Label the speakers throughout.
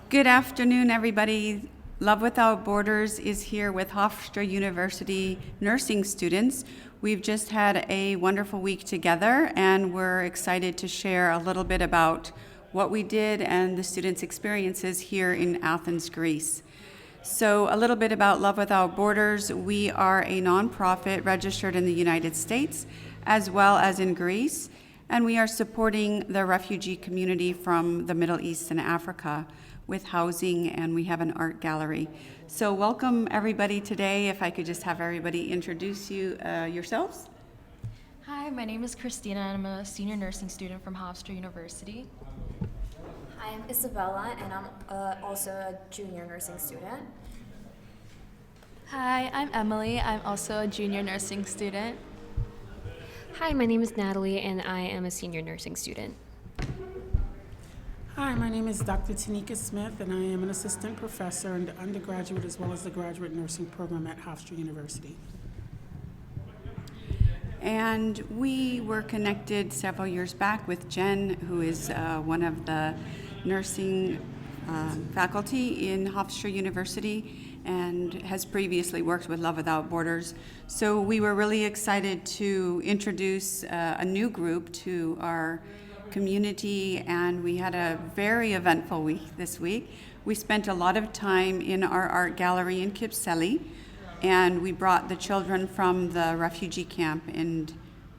Speaker 1: Good afternoon, everybody. Love Without Borders is here with Hofstra University nursing students. We've just had a wonderful week together, and we're excited to share a little bit about what we did and the students' experiences here in Athens, Greece. So a little bit about Love Without Borders. We are a nonprofit registered in the United States as well as in Greece, and we are supporting the refugee community from the Middle East and Africa with housing, and we have an art gallery. So welcome everybody today. If I could just have everybody introduce yourselves.
Speaker 2: Hi, my name is Christina, and I'm a senior nursing student from Hofstra University.
Speaker 3: Hi, I'm Isabella, and I'm also a junior nursing student.
Speaker 4: Hi, I'm Emily. I'm also a junior nursing student.
Speaker 5: Hi, my name is Natalie, and I am a senior nursing student.
Speaker 6: Hi, my name is Dr. Tanika Smith, and I am an assistant professor in the undergraduate as well as the graduate nursing program at Hofstra University.
Speaker 1: And we were connected several years back with Jen, who is one of the nursing faculty in Hofstra University and has previously worked with Love Without Borders. So we were really excited to introduce a new group to our community, and we had a very eventful week this week. We spent a lot of time in our art gallery in Kypseli, and we brought the children from the refugee camp in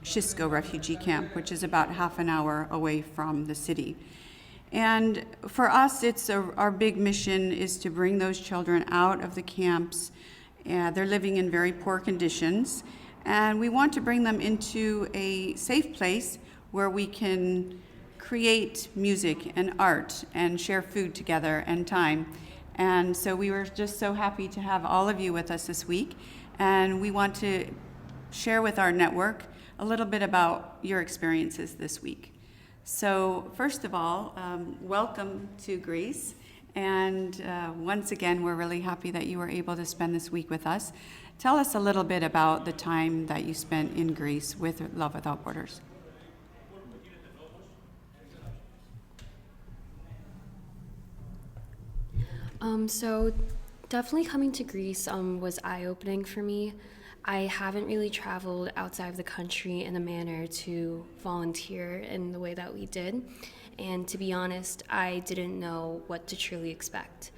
Speaker 1: Shisko refugee camp, which is about half an hour away from the city. And for us, our big mission is to bring those children out of the camps. They're living in very poor conditions, and we want to bring them into a safe place where we can create music and art and share food together and time. And so we were just so happy to have all of you with us this week, and we want to share with our network a little bit about your experiences this week. So first of all, welcome to Greece, and once again, we're really happy that you were able to spend this week with us. Tell us a little bit about the time that you spent in Greece with Love Without Borders.
Speaker 5: So definitely coming to Greece was eye-opening for me. I haven't really traveled outside of the country in a manner to volunteer in the way that we did. And to be honest, I didn't know what to truly expect.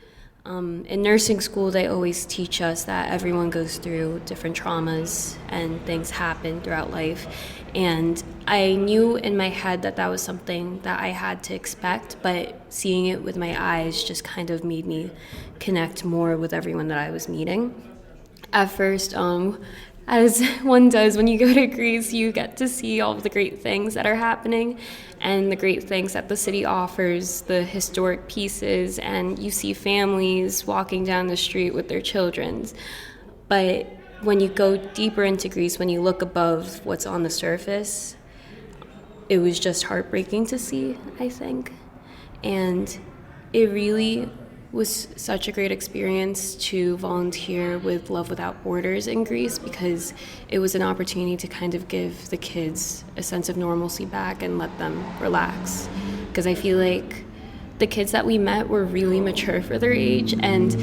Speaker 5: In nursing school, they always teach us that everyone goes through different traumas and things happen throughout life. And I knew in my head that that was something that I had to expect, but seeing it with my eyes just kind of made me connect more with everyone that I was meeting. At first, as one does when you go to Greece, you get to see all of the great things that are happening and the great things that the city offers, the historic pieces, and you see families walking down the street with their children. But when you go deeper into Greece, when you look above what's on the surface, it was just heartbreaking to see, I think. And it really was such a great experience to volunteer with Love Without Borders in Greece, because it was an opportunity to kind of give the kids a sense of normalcy back and let them relax. Because I feel like the kids that we met were really mature for their age, and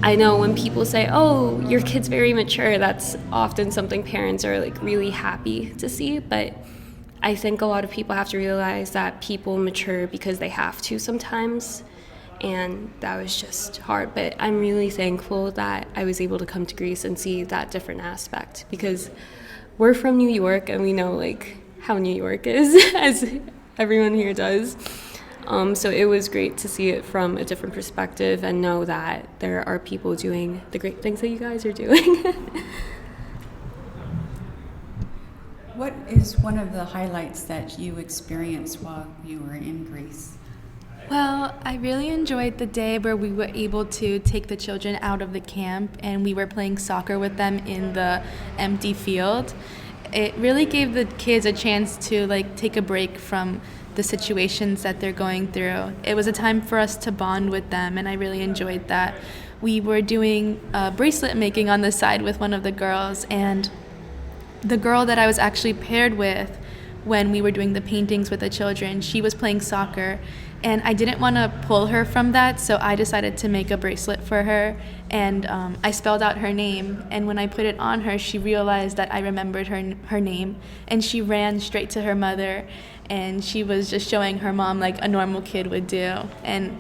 Speaker 5: I know when people say, oh, your kid's very mature, that's often something parents are like really happy to see, but I think a lot of people have to realize that people mature because they have to sometimes. And that was just hard, but I'm really thankful that I was able to come to Greece and see that different aspect, because we're from New York and we know like how New York is, as everyone here does. So it was great to see it from a different perspective and know that there are people doing the great things that you guys are doing.
Speaker 1: What is one of the highlights that you experienced while you were in Greece?
Speaker 4: Well, I really enjoyed the day where we were able to take the children out of the camp and we were playing soccer with them in the empty field. It really gave the kids a chance to like take a break from the situations that they're going through. It was a time for us to bond with them, and I really enjoyed that. We were doing bracelet making on the side with one of the girls, and the girl that I was actually paired with when we were doing the paintings with the children, she was playing soccer, And I didn't want to pull her from that, so I decided to make a bracelet for her. And I spelled out her name. And when I put it on her, she realized that I remembered her name. And she ran straight to her mother. And she was just showing her mom like a normal kid would do. And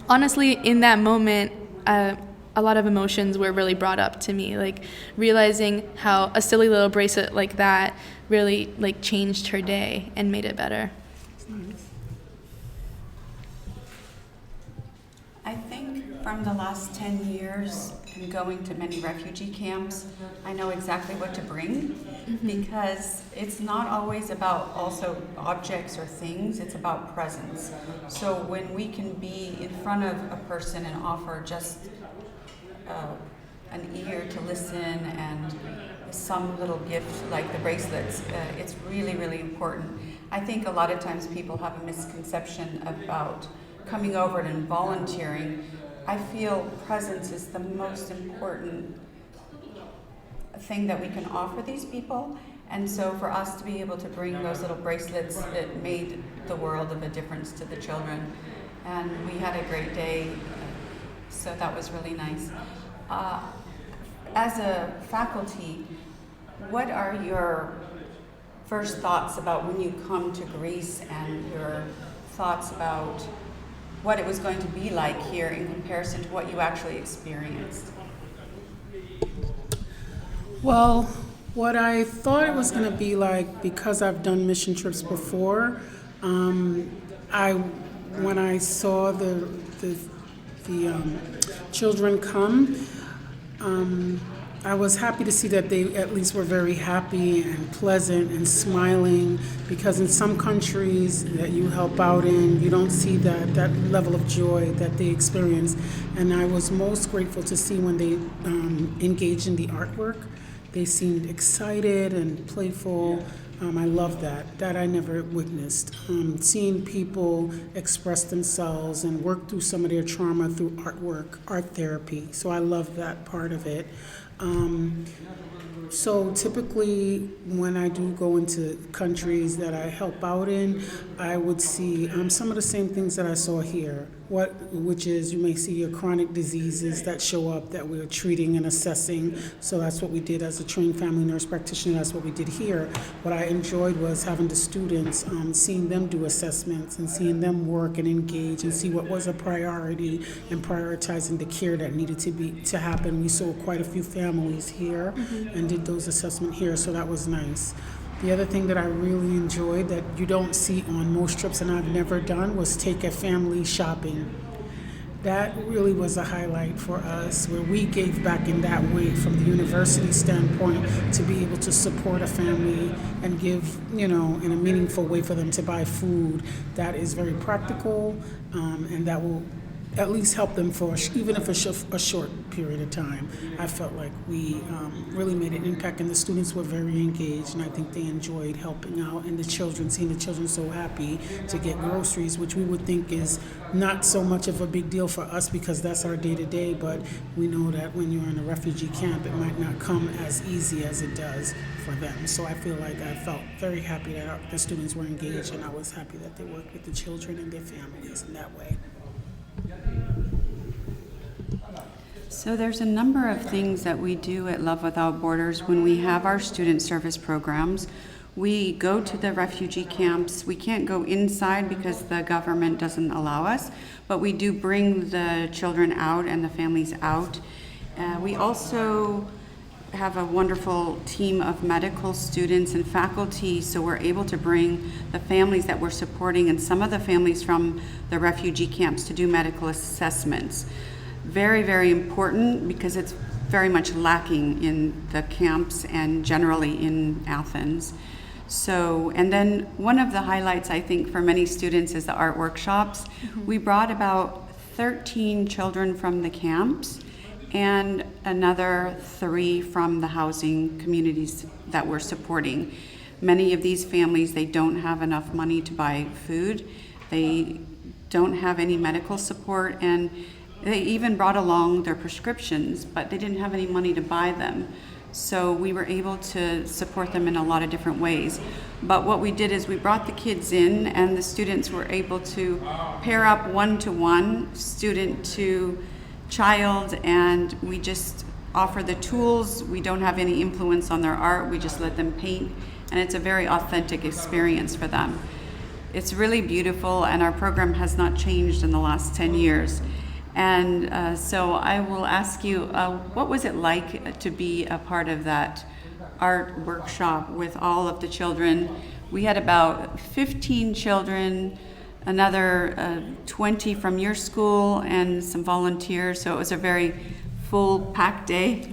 Speaker 4: honestly, in that moment, a lot of emotions were really brought up to me, like realizing how a silly little bracelet like that really like changed her day and made it better.
Speaker 1: I think from the last 10 years and going to many refugee camps, I know exactly what to bring because it's not always about also objects or things, it's about presence. So when we can be in front of a person and offer just an ear to listen and some little gift like the bracelets, it's really, really important. I think a lot of times people have a misconception about coming over and volunteering. I feel presence is the most important thing that we can offer these people. And so for us to be able to bring those little bracelets, it made the world of a difference to the children. And we had a great day, so that was really nice. As a faculty, what are your first thoughts about when you come to Greece and your thoughts about what it was going to be like here in comparison to what you actually experienced?
Speaker 6: Well, what I thought it was going to be like, because I've done mission trips before, when I saw the children come, I was happy to see that they at least were very happy and pleasant and smiling, because in some countries that you help out in, you don't see that level of joy that they experience. And I was most grateful to see when they engaged in the artwork. They seemed excited and playful. I love that I never witnessed. Seeing people express themselves and work through some of their trauma through artwork, art therapy. So I love that part of it. So typically when I do go into countries that I help out in, I would see some of the same things that I saw here, which is you may see your chronic diseases that show up that we're treating and assessing. So that's what we did as a trained family nurse practitioner. That's what we did here. What I enjoyed was having the students, seeing them do assessments and seeing them work and engage and see what was a priority and prioritizing the care that needed to happen. We saw quite a few families here and did those assessments here, so that was nice. The other thing that I really enjoyed that you don't see on most trips and I've never done was take a family shopping. That really was a highlight for us, where we gave back in that way from the university standpoint, to be able to support a family and give, in a meaningful way for them to buy food. That is very practical, and that will at least help them for, even if a short period of time. I felt like we really made an impact, and the students were very engaged, and I think they enjoyed helping out, and seeing the children so happy to get groceries, which we would think is not so much of a big deal for us because that's our day-to-day, but we know that when you're in a refugee camp, it might not come as easy as it does for them. So I feel like I felt very happy that the students were engaged, and I was happy that they worked with the children and their families in that way.
Speaker 1: So there's a number of things that we do at Love Without Borders when we have our student service programs. We go to the refugee camps. We can't go inside because the government doesn't allow us, but we do bring the children out and the families out. We also have a wonderful team of medical students and faculty, so we're able to bring the families that we're supporting and some of the families from the refugee camps to do medical assessments. Very, very important because it's very much lacking in the camps and generally in Athens. So, and then one of the highlights I think for many students is the art workshops. We brought about 13 children from the camps and another 3 from the housing communities that we're supporting. Many of these families, they don't have enough money to buy food. They don't have any medical support, and they even brought along their prescriptions, but they didn't have any money to buy them. So we were able to support them in a lot of different ways. But what we did is we brought the kids in, and the students were able to pair up one-to-one, student to child, and we just offer the tools. We don't have any influence on their art. We just let them paint, and it's a very authentic experience for them. It's really beautiful, and our program has not changed in the last 10 years. And so I will ask you, what was it like to be a part of that art workshop with all of the children? We had about 15 children, another 20 from your school, and some volunteers, so it was a very full, packed day.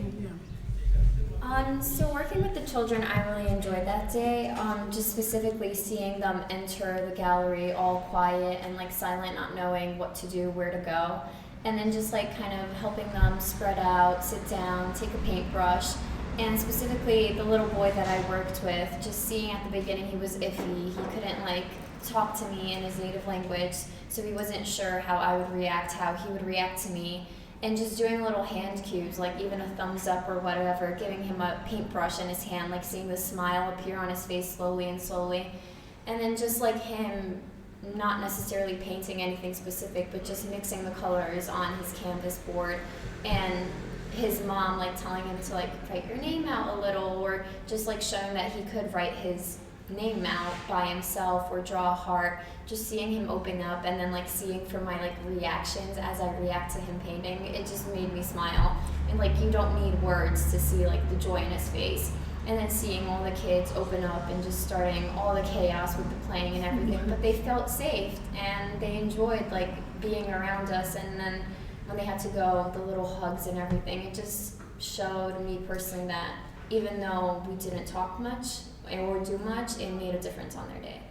Speaker 3: So working with the children, I really enjoyed that day. Just specifically seeing them enter the gallery all quiet and like silent, not knowing what to do, where to go. And then just like kind of helping them spread out, sit down, take a paintbrush. And specifically the little boy that I worked with, just seeing at the beginning he was iffy. He couldn't like talk to me in his native language, so he wasn't sure how I would react, how he would react to me. And just doing little hand cues, like even a thumbs up or whatever, giving him a paintbrush in his hand, like seeing the smile appear on his face slowly and slowly. And then just like him not necessarily painting anything specific, but just mixing the colors on his canvas board, and his mom like telling him to like write your name out a little, or just like showing that he could write his name out by himself or draw a heart. Just seeing him open up, and then like seeing from my like reactions as I react to him painting, it just made me smile. And like you don't need words to see like the joy in his face. And then seeing all the kids open up and just starting all the chaos with the playing and everything, but they felt safe and they enjoyed like being around us. And then when they had to go, the little hugs and everything, it just showed me personally that even though we didn't talk much or do much, it made a difference on their day.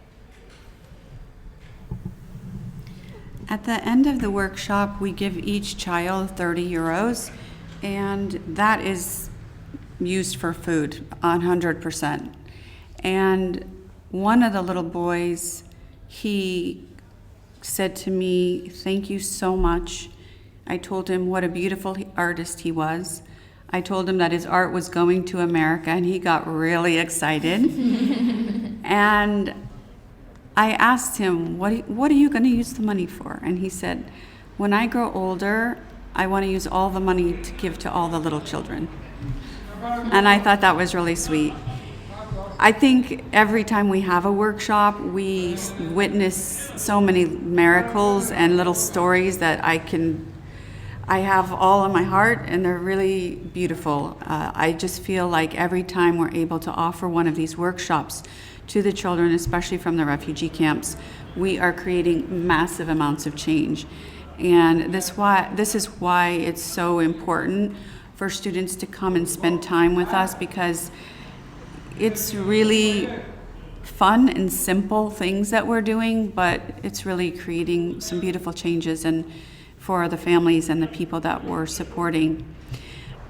Speaker 1: At the end of the workshop, we give each child 30 euros, and that is used for food 100%. And one of the little boys, he said to me, "Thank you so much." I told him what a beautiful artist he was. I told him that his art was going to America, and he got really excited. And I asked him, what are you going to use the money for? And he said, "When I grow older, I want to use all the money to give to all the little children." And I thought that was really sweet. I think every time we have a workshop, we witness so many miracles and little stories that I have all in my heart, and they're really beautiful. I just feel like every time we're able to offer one of these workshops to the children, especially from the refugee camps, we are creating massive amounts of change. And this is why it's so important for students to come and spend time with us, because it's really fun and simple things that we're doing, but it's really creating some beautiful changes and for the families and the people that we're supporting.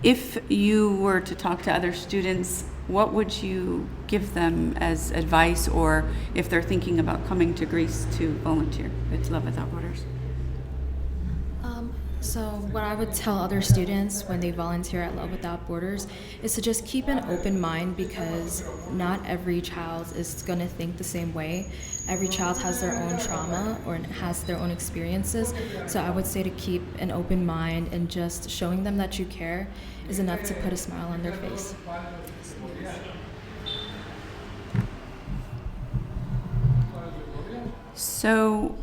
Speaker 1: If you were to talk to other students, what would you give them as advice, or if they're thinking about coming to Greece to volunteer with Love Without Borders?
Speaker 2: So what I would tell other students when they volunteer at Love Without Borders is to just keep an open mind, because not every child is going to think the same way. Every child has their own trauma or has their own experiences. So I would say to keep an open mind, and just showing them that you care is enough to put a smile on their face.
Speaker 1: So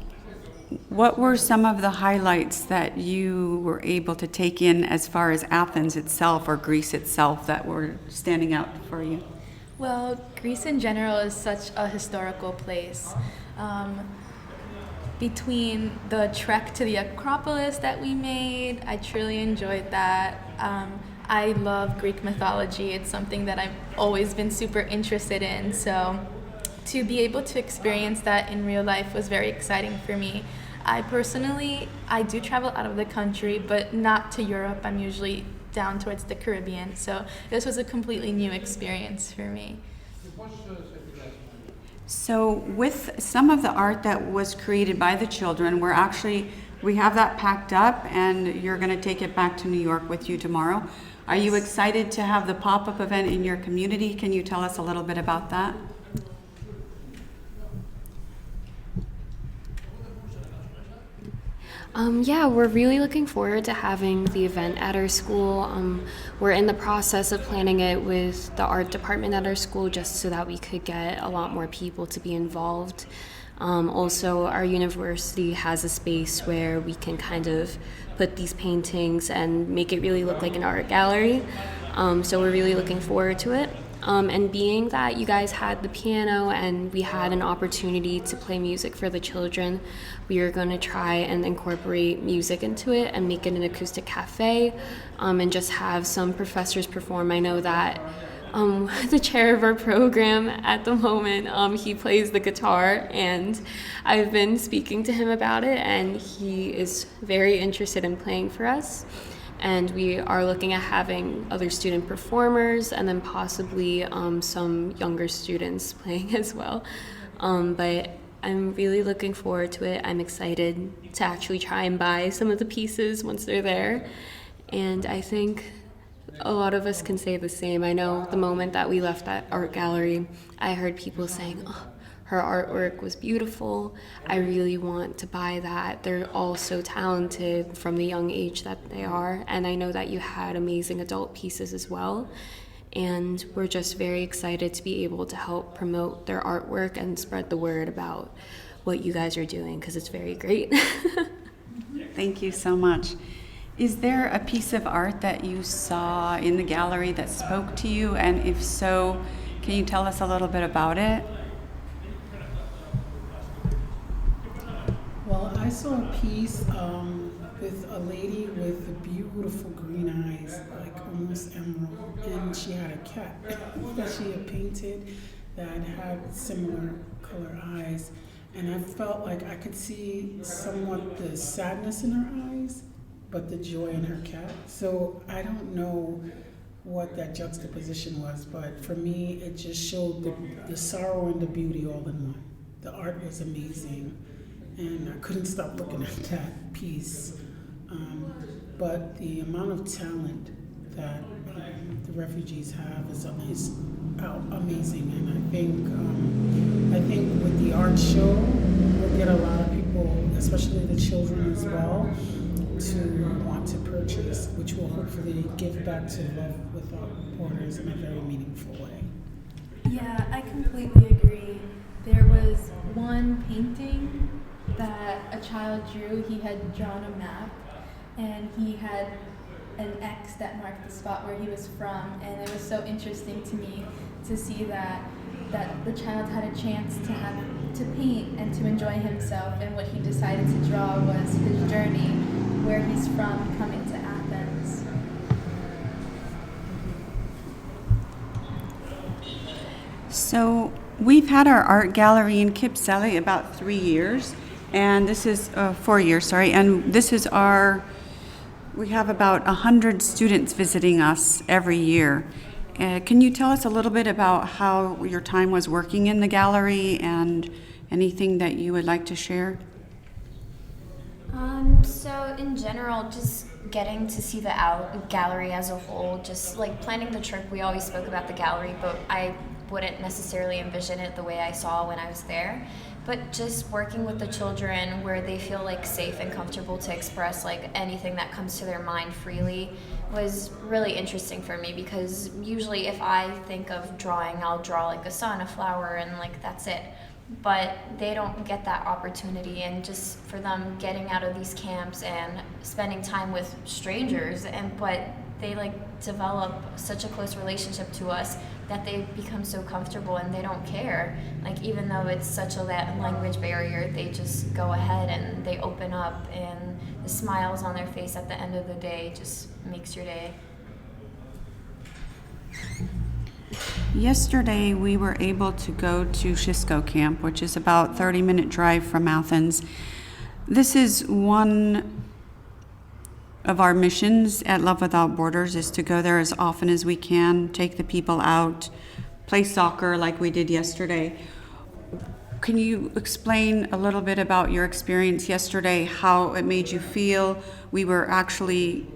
Speaker 1: what were some of the highlights that you were able to take in as far as Athens itself or Greece itself that were standing out for you?
Speaker 4: Well, Greece in general is such a historical place. Between the trek to the Acropolis that we made, I truly enjoyed that. I love Greek mythology. It's something that I've always been super interested in. So to be able to experience that in real life was very exciting for me. I do travel out of the country, but not to Europe. I'm usually down towards the Caribbean. So this was a completely new experience for me.
Speaker 1: So with some of the art that was created by the children, we have that packed up, and you're going to take it back to New York with you tomorrow. Are you excited to have the pop-up event in your community? Can you tell us a little bit about that?
Speaker 5: Yeah, we're really looking forward to having the event at our school. We're in the process of planning it with the art department at our school just so that we could get a lot more people to be involved. Also, our university has a space where we can kind of put these paintings and make it really look like an art gallery. So we're really looking forward to it. And being that you guys had the piano and we had an opportunity to play music for the children, we are going to try and incorporate music into it and make it an acoustic cafe, and just have some professors perform. I know that the chair of our program at the moment, he plays the guitar, and I've been speaking to him about it, and he is very interested in playing for us. And we are looking at having other student performers and then possibly some younger students playing as well. But I'm really looking forward to it. I'm excited to actually try and buy some of the pieces once they're there. And I think a lot of us can say the same. I know the moment that we left that art gallery, I heard people saying, "Oh, her artwork was beautiful. I really want to buy that." They're all so talented from the young age that they are. And I know that you had amazing adult pieces as well. And we're just very excited to be able to help promote their artwork and spread the word about what you guys are doing, because it's very great.
Speaker 1: Thank you so much. Is there a piece of art that you saw in the gallery that spoke to you? And if so, can you tell us a little bit about it?
Speaker 6: Well, I saw a piece with a lady with beautiful green eyes, like almost emerald, and she had a cat that she had painted that had similar color eyes, and I felt like I could see somewhat the sadness in her eyes, but the joy in her cat. So I don't know what that juxtaposition was, but for me, it just showed the sorrow and the beauty all in one. The art was amazing, and I couldn't stop looking at that piece. But the amount of talent that the refugees have is amazing, and I think with the art show, we'll get a lot of people, especially the children as well, to want to purchase, which will hopefully give back to Love Without Borders in a very meaningful way.
Speaker 4: Yeah, I completely agree. There was one painting that a child drew. He had drawn a map, and he had an X that marked the spot where he was from, and it was so interesting to me to see that the child had a chance to paint and to enjoy himself, and what he decided to draw was his journey, where he's from, coming to Athens.
Speaker 1: So we've had our art gallery in Kipseli about 3 years, and this is 4 years, sorry, and this is we have about 100 students visiting us every year. Can you tell us a little bit about how your time was working in the gallery and anything that you would like to share?
Speaker 3: So in general, just getting to see the gallery as a whole, just like planning the trip, we always spoke about the gallery, but I wouldn't necessarily envision it the way I saw when I was there. But just working with the children where they feel like safe and comfortable to express like anything that comes to their mind freely was really interesting for me, because usually if I think of drawing, I'll draw like a sun, a flower, and like that's it. But they don't get that opportunity, and just for them getting out of these camps and spending time with strangers, but they like develop such a close relationship to us that they become so comfortable and they don't care. Like even though it's such a language barrier, they just go ahead and they open up, and the smiles on their face at the end of the day just makes your day.
Speaker 1: Yesterday, we were able to go to Shisco Camp, which is about 30-minute drive from Athens. This is one of our missions at Love Without Borders, is to go there as often as we can, take the people out, play soccer like we did yesterday. Can you explain a little bit about your experience yesterday, how it made you feel? We were actually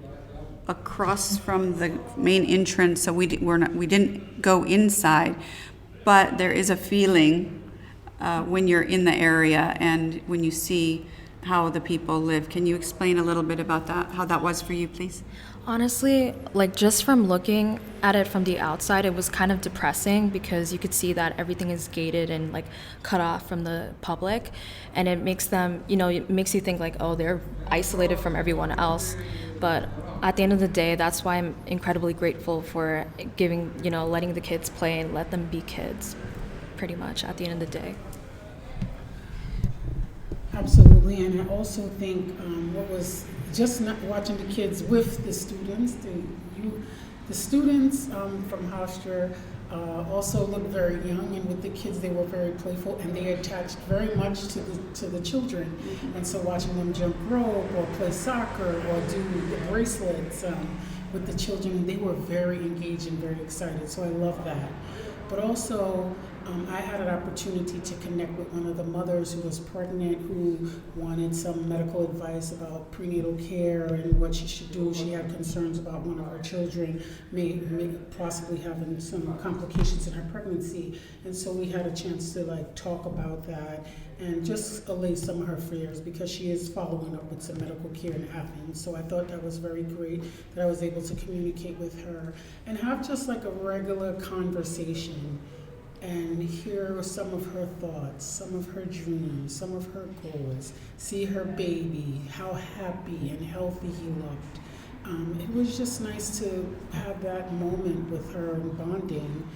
Speaker 1: across from the main entrance, so we didn't go inside, but there is a feeling when you're in the area and when you see how the people live. Can you explain a little bit about that, how that was for you, please?
Speaker 2: Honestly, like just from looking at it from the outside, it was kind of depressing because you could see that everything is gated and like cut off from the public, and it makes them, it makes you think like, oh, they're isolated from everyone else. But at the end of the day, that's why I'm incredibly grateful for giving, letting the kids play and let them be kids, pretty much at the end of the day.
Speaker 6: Absolutely, and I also think what was just not watching the kids with the students, the students from Hofstra also looked very young, and with the kids they were very playful, and they attached very much to the children. Mm-hmm. And so watching them jump rope or play soccer or do the bracelets with the children, they were very engaged and very excited. So I love that. But also, I had an opportunity to connect with one of the mothers who was pregnant, who wanted some medical advice about prenatal care and what she should do. She had concerns about one of her children may possibly having some complications in her pregnancy. And so we had a chance to talk about that and just allay some of her fears, because she is following up with some medical care in Athens. So I thought that was very great that I was able to communicate with her and have just a regular conversation and hear some of her thoughts, some of her dreams, some of her goals, see her baby, how happy and healthy he looked. It was just nice to have that moment with her and bonding.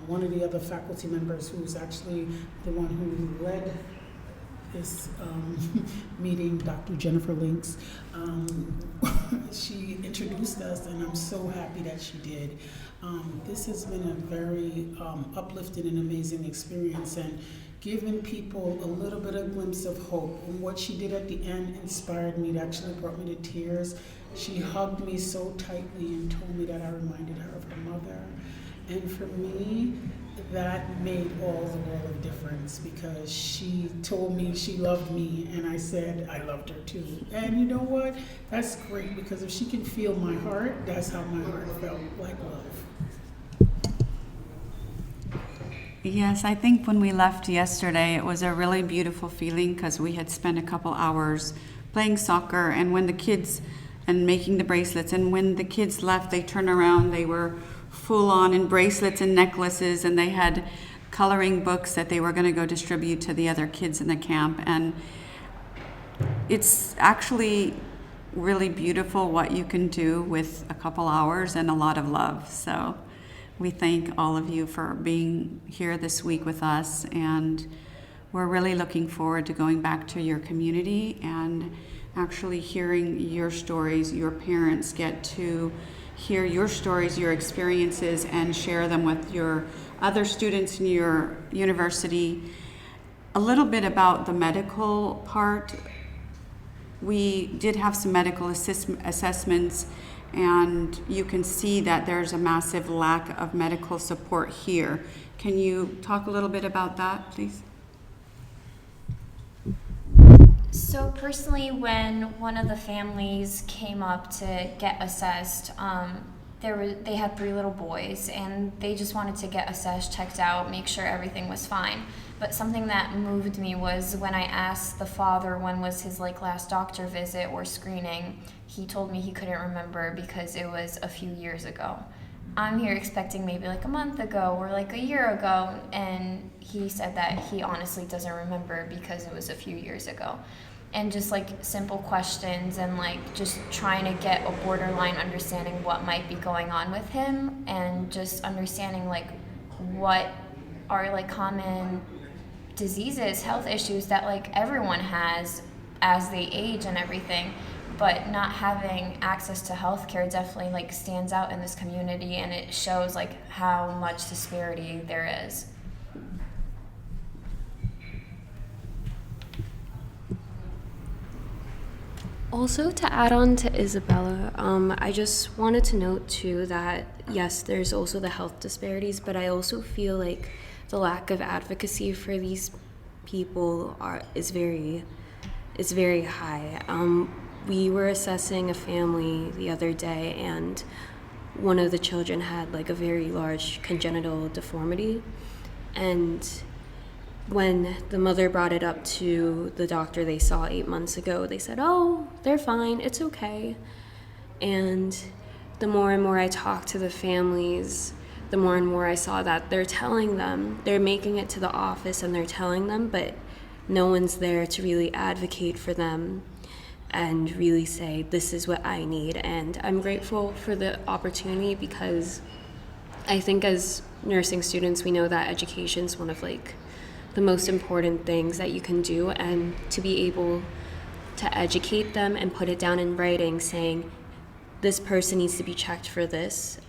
Speaker 6: One of the other faculty members, who's actually the one who led this meeting, Dr. Jennifer Links, she introduced us, and I'm so happy that she did. This has been a very uplifting and amazing experience, and giving people a little bit of glimpse of hope. And what she did at the end inspired me. It actually brought me to tears. She hugged me so tightly and told me that I reminded her of her mother. And for me, that made all the world of difference, because she told me she loved me, and I said I loved her too. And you know what? That's great, because if she can feel my heart, that's how my heart felt, like love.
Speaker 1: Yes, I think when we left yesterday, it was a really beautiful feeling, because we had spent a couple hours playing soccer, and when the kids, and making the bracelets, and when the kids left, they turned around, they were full on in bracelets and necklaces, and they had coloring books that they were going to go distribute to the other kids in the camp. And it's actually really beautiful what you can do with a couple hours and a lot of love. So we thank all of you for being here this week with us, and we're really looking forward to going back to your community and actually hearing your stories. Your parents get to hear your stories, your experiences, and share them with your other students in your university. A little bit about the medical part. We did have some medical assessments, and you can see that there's a massive lack of medical support here. Can you talk a little bit about that, please?
Speaker 3: So personally, when one of the families came up to get assessed, they had 3 little boys, and they just wanted to get assessed, checked out, make sure everything was fine. But something that moved me was when I asked the father when was his last doctor visit or screening, he told me he couldn't remember because it was a few years ago. I'm here expecting maybe a month ago or a year ago, and he said that he honestly doesn't remember because it was a few years ago. And just simple questions and just trying to get a borderline understanding what might be going on with him, and just understanding what are common diseases, health issues that everyone has as they age and everything. But not having access to healthcare definitely stands out in this community, and it shows how much disparity there is.
Speaker 5: Also, to add on to Isabella, I just wanted to note too that yes, there's also the health disparities, but I also feel the lack of advocacy for these people is very high. we were assessing a family the other day, and one of the children had like a very large congenital deformity. And when the mother brought it up to the doctor they saw 8 months ago, they said, "Oh, they're fine, it's okay." And the more and more I talked to the families, the more and more I saw that they're telling them, they're making it to the office and they're telling them, but no one's there to really advocate for them and really say, this is what I need. And I'm grateful for the opportunity, because I think as nursing students, we know that education is one of like the most important things that you can do, and to be able to educate them and put it down in writing saying, this person needs to be checked for this,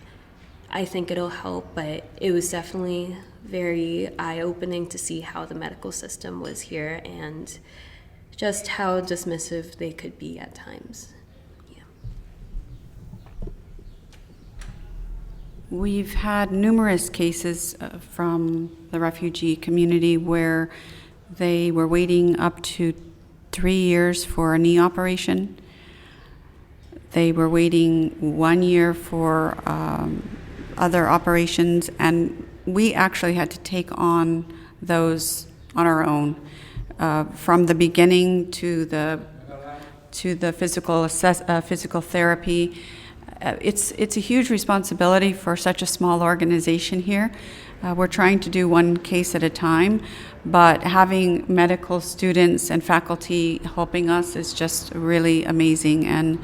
Speaker 5: I think it'll help. But it was definitely very eye-opening to see how the medical system was here and just how dismissive they could be at times. Yeah.
Speaker 1: We've had numerous cases from the refugee community where they were waiting up to 3 years for a knee operation. They were waiting 1 year for other operations, and we actually had to take on those on our own, from the beginning to the physical therapy. It's a huge responsibility for such a small organization here. We're trying to do one case at a time, but having medical students and faculty helping us is just really amazing, and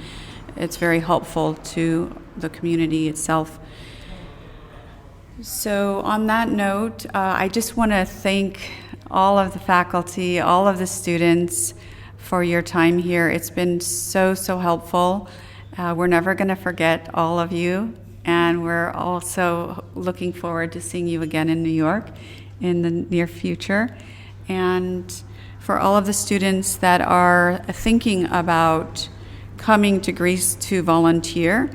Speaker 1: it's very helpful to the community itself. So on that note, I just want to thank all of the faculty, all of the students for your time here. It's been so helpful. We're never going to forget all of you, and we're also looking forward to seeing you again in New York in the near future. And for all of the students that are thinking about coming to Greece to volunteer,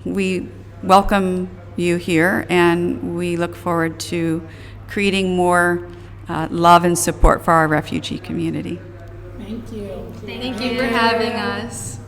Speaker 1: we welcome you here, and we look forward to creating more love and support for our refugee community.
Speaker 6: Thank you.
Speaker 4: Thank you for having us.